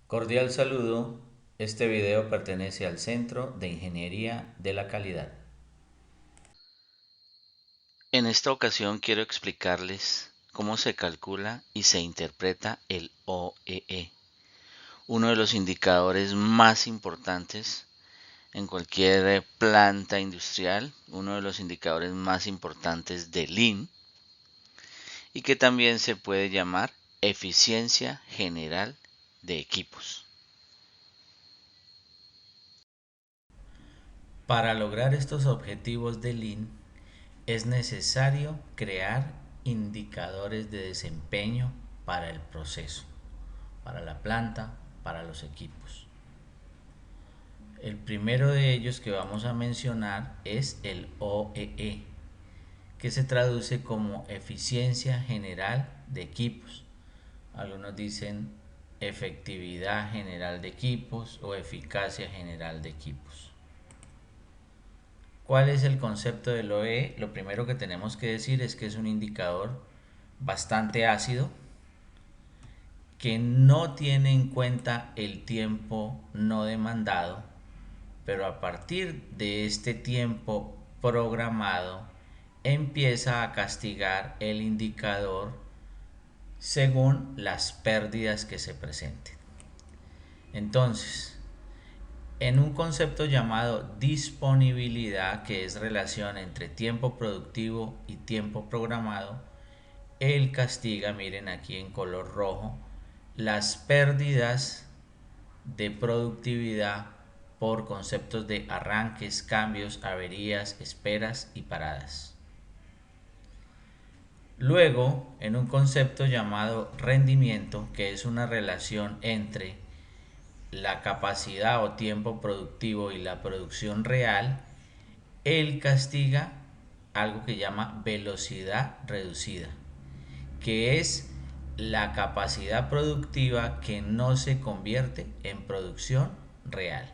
Cordial saludo. Este video pertenece al Centro de Ingeniería de la Calidad. En esta ocasión quiero explicarles cómo se calcula y se interpreta el OEE, uno de los indicadores más importantes en cualquier planta industrial, uno de los indicadores más importantes de Lean y que también se puede llamar eficiencia general de equipos. Para lograr estos objetivos de Lean es necesario crear indicadores de desempeño para el proceso, para la planta, para los equipos. El primero de ellos que vamos a mencionar es el OEE, que se traduce como eficiencia general de equipos. Algunos dicen efectividad general de equipos o eficacia general de equipos. ¿Cuál es el concepto del OEE? Lo primero que tenemos que decir es que es un indicador bastante ácido que no tiene en cuenta el tiempo no demandado, pero a partir de este tiempo programado empieza a castigar el indicador según las pérdidas que se presenten. Entonces, en un concepto llamado disponibilidad, que es relación entre tiempo productivo y tiempo programado, él castiga, miren aquí en color rojo, las pérdidas de productividad por conceptos de arranques, cambios, averías, esperas y paradas. Luego, en un concepto llamado rendimiento, que es una relación entre la capacidad o tiempo productivo y la producción real, él castiga algo que llama velocidad reducida, que es la capacidad productiva que no se convierte en producción real.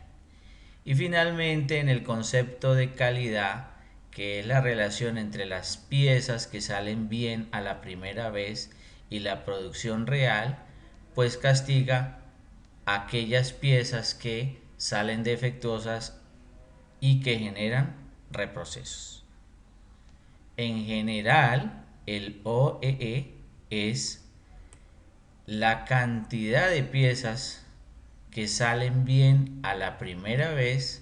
Y finalmente, en el concepto de calidad, que es la relación entre las piezas que salen bien a la primera vez y la producción real, pues castiga aquellas piezas que salen defectuosas y que generan reprocesos. En general, el OEE es la cantidad de piezas que salen bien a la primera vez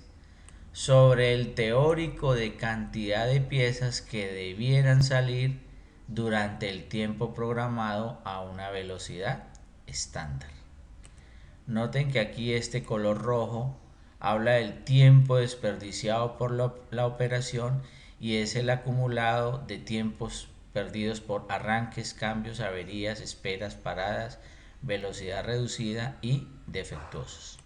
sobre el teórico de cantidad de piezas que debieran salir durante el tiempo programado a una velocidad estándar. Noten que aquí este color rojo habla del tiempo desperdiciado por la operación y es el acumulado de tiempos perdidos por arranques, cambios, averías, esperas, paradas, velocidad reducida y defectuosos.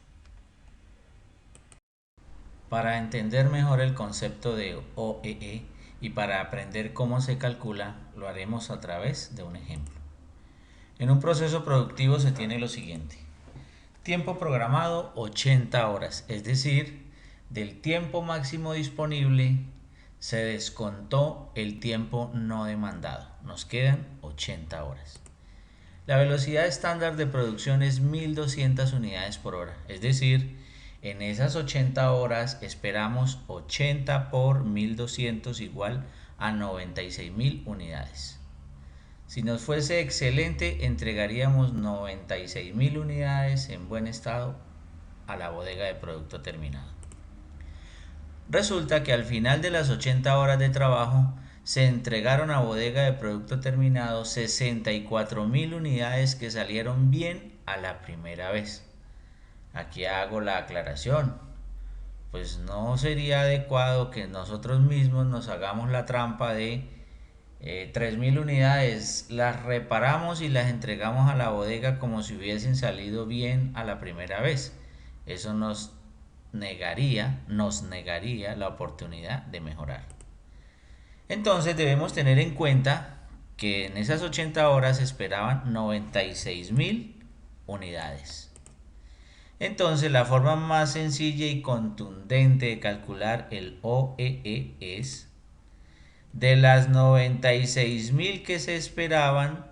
Para entender mejor el concepto de OEE y para aprender cómo se calcula, lo haremos a través de un ejemplo. En un proceso productivo se tiene lo siguiente. Tiempo programado 80 horas, es decir, del tiempo máximo disponible se descontó el tiempo no demandado. Nos quedan 80 horas. La velocidad estándar de producción es 1200 unidades por hora, es decir, en esas 80 horas esperamos 80 por 1200 igual a 96.000 unidades. Si nos fuese excelente, entregaríamos 96.000 unidades en buen estado a la bodega de producto terminado. Resulta que al final de las 80 horas de trabajo se entregaron a bodega de producto terminado 64.000 unidades que salieron bien a la primera vez. Aquí hago la aclaración. Pues no sería adecuado que nosotros mismos nos hagamos la trampa de 3.000 unidades, las reparamos y las entregamos a la bodega como si hubiesen salido bien a la primera vez. Eso nos negaría la oportunidad de mejorar. Entonces debemos tener en cuenta que en esas 80 horas esperaban 96.000 unidades. Entonces la forma más sencilla y contundente de calcular el OEE es: de las 96.000 que se esperaban,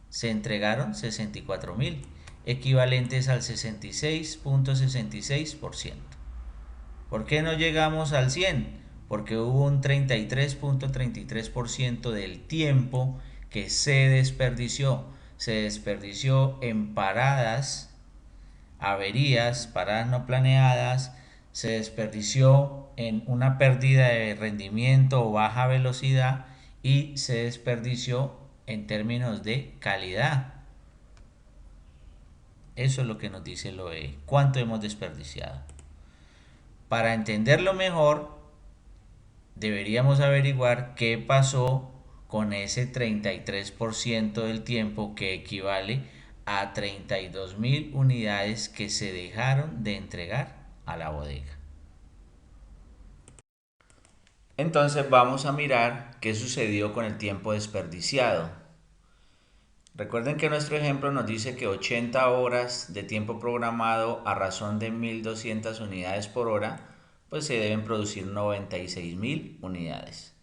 se entregaron 64.000. equivalentes al 66.66%. ¿Por qué no llegamos al 100? Porque hubo un 33.33% del tiempo que se desperdició. Se desperdició en paradas, averías, paradas no planeadas, se desperdició en una pérdida de rendimiento o baja velocidad y se desperdició en términos de calidad. Eso es lo que nos dice el OE. ¿Cuánto hemos desperdiciado? Para entenderlo mejor, deberíamos averiguar qué pasó con ese 33% del tiempo, que equivale a 32.000 unidades que se dejaron de entregar a la bodega. Entonces vamos a mirar qué sucedió con el tiempo desperdiciado. Recuerden que nuestro ejemplo nos dice que 80 horas de tiempo programado a razón de 1.200 unidades por hora, pues se deben producir 96.000 unidades.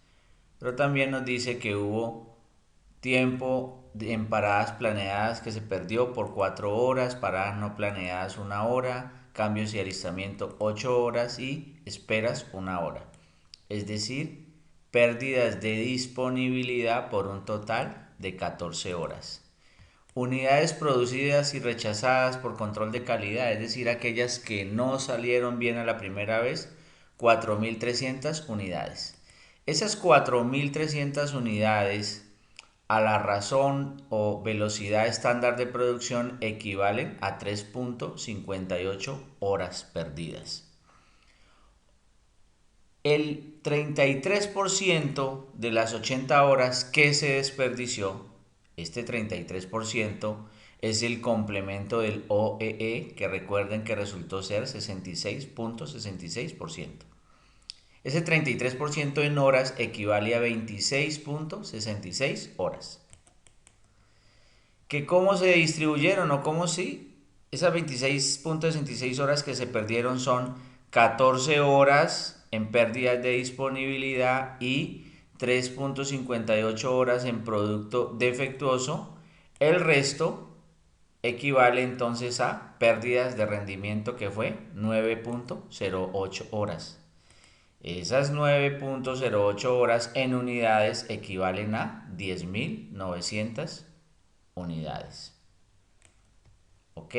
Pero también nos dice que hubo tiempo en paradas planeadas que se perdió por 4 horas, paradas no planeadas 1 hora, cambios y alistamiento 8 horas y esperas 1 hora. Es decir, pérdidas de disponibilidad por un total de 14 horas. Unidades producidas y rechazadas por control de calidad, es decir, aquellas que no salieron bien a la primera vez, 4.300 unidades. Esas 4.300 unidades a la razón o velocidad estándar de producción equivalen a 3.58 horas perdidas. El 33% de las 80 horas que se desperdició, este 33% es el complemento del OEE, que recuerden que resultó ser 66.66%. Ese 33% en horas equivale a 26.66 horas. ¿Que cómo se distribuyeron o cómo sí? Esas 26.66 horas que se perdieron son 14 horas en pérdidas de disponibilidad y 3.58 horas en producto defectuoso. El resto equivale entonces a pérdidas de rendimiento, que fue 9.08 horas. Esas 9.08 horas en unidades equivalen a 10.900 unidades. ¿Ok?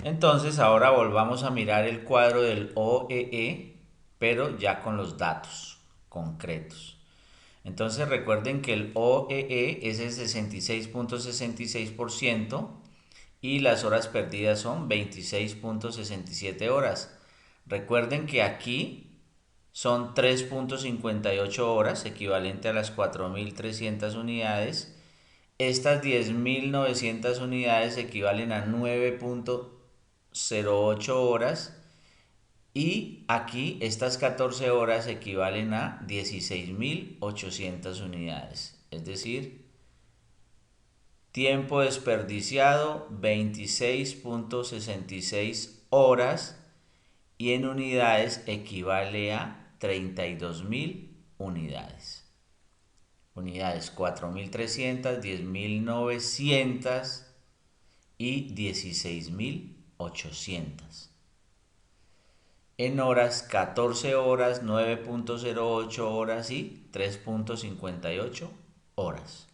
Entonces ahora volvamos a mirar el cuadro del OEE, pero ya con los datos concretos. Entonces recuerden que el OEE es el 66.66% y las horas perdidas son 26.67 horas. Recuerden que aquí son 3.58 horas, equivalente a las 4.300 unidades. Estas 10.900 unidades equivalen a 9.08 horas y aquí estas 14 horas equivalen a 16.800 unidades. Es decir, tiempo desperdiciado 26.66 horas y en unidades equivale a 32.000 unidades. Unidades 4.300, 10.900 y 16.800. En horas, 14 horas, 9.08 horas y 3.58 horas.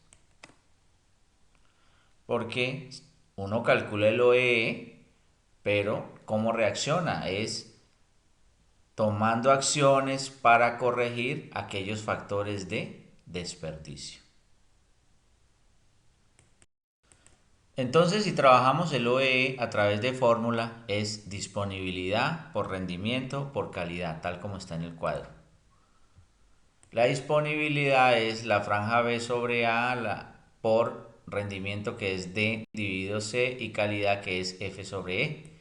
Porque uno calcula el OEE, pero ¿cómo reacciona? Es tomando acciones para corregir aquellos factores de desperdicio. Entonces, si trabajamos el OEE a través de fórmula, es disponibilidad por rendimiento por calidad, tal como está en el cuadro. La disponibilidad es la franja B sobre A por rendimiento, que es D dividido C, y calidad, que es F sobre E.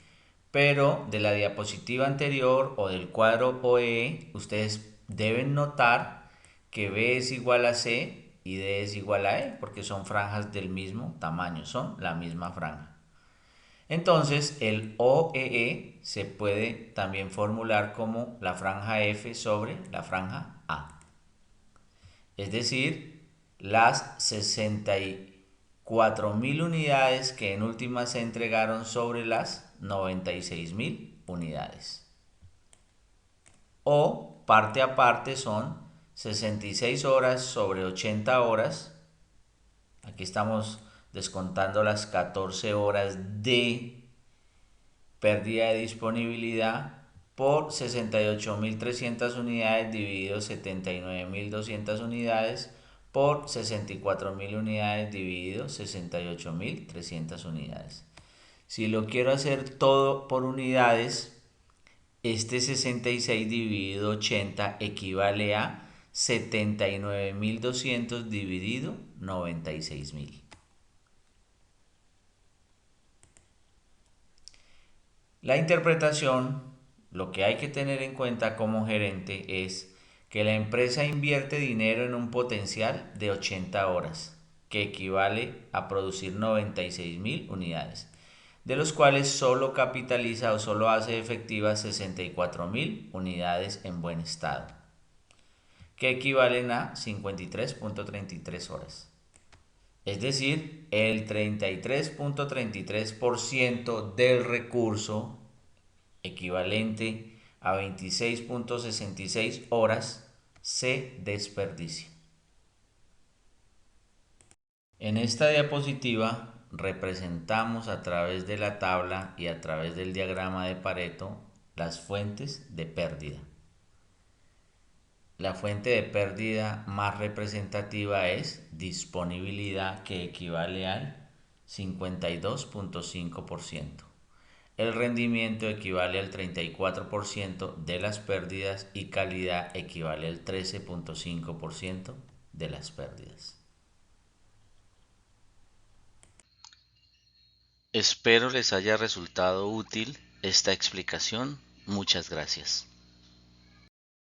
Pero de la diapositiva anterior o del cuadro OEE, ustedes deben notar que B es igual a C y D es igual a E, porque son franjas del mismo tamaño, son la misma franja. Entonces el OEE se puede también formular como la franja F sobre la franja A. Es decir, las 60 4.000 unidades que en última se entregaron sobre las 96.000 unidades. O parte a parte son 66 horas sobre 80 horas. Aquí estamos descontando las 14 horas de pérdida de disponibilidad por 68.300 unidades dividido 79.200 unidades por 64.000 unidades dividido 68.300 unidades. Si lo quiero hacer todo por unidades, este 66 dividido 80 equivale a 79.200 dividido 96.000. La interpretación, lo que hay que tener en cuenta como gerente es que la empresa invierte dinero en un potencial de 80 horas, que equivale a producir 96.000 unidades, de los cuales solo capitaliza o solo hace efectivas 64.000 unidades en buen estado, que equivalen a 53.33 horas. Es decir, el 33.33% del recurso, equivalente a 26.66 horas, se desperdicia. En esta diapositiva representamos a través de la tabla y a través del diagrama de Pareto las fuentes de pérdida. La fuente de pérdida más representativa es disponibilidad, que equivale al 52.5%. El rendimiento equivale al 34% de las pérdidas y calidad equivale al 13.5% de las pérdidas. Espero les haya resultado útil esta explicación. Muchas gracias.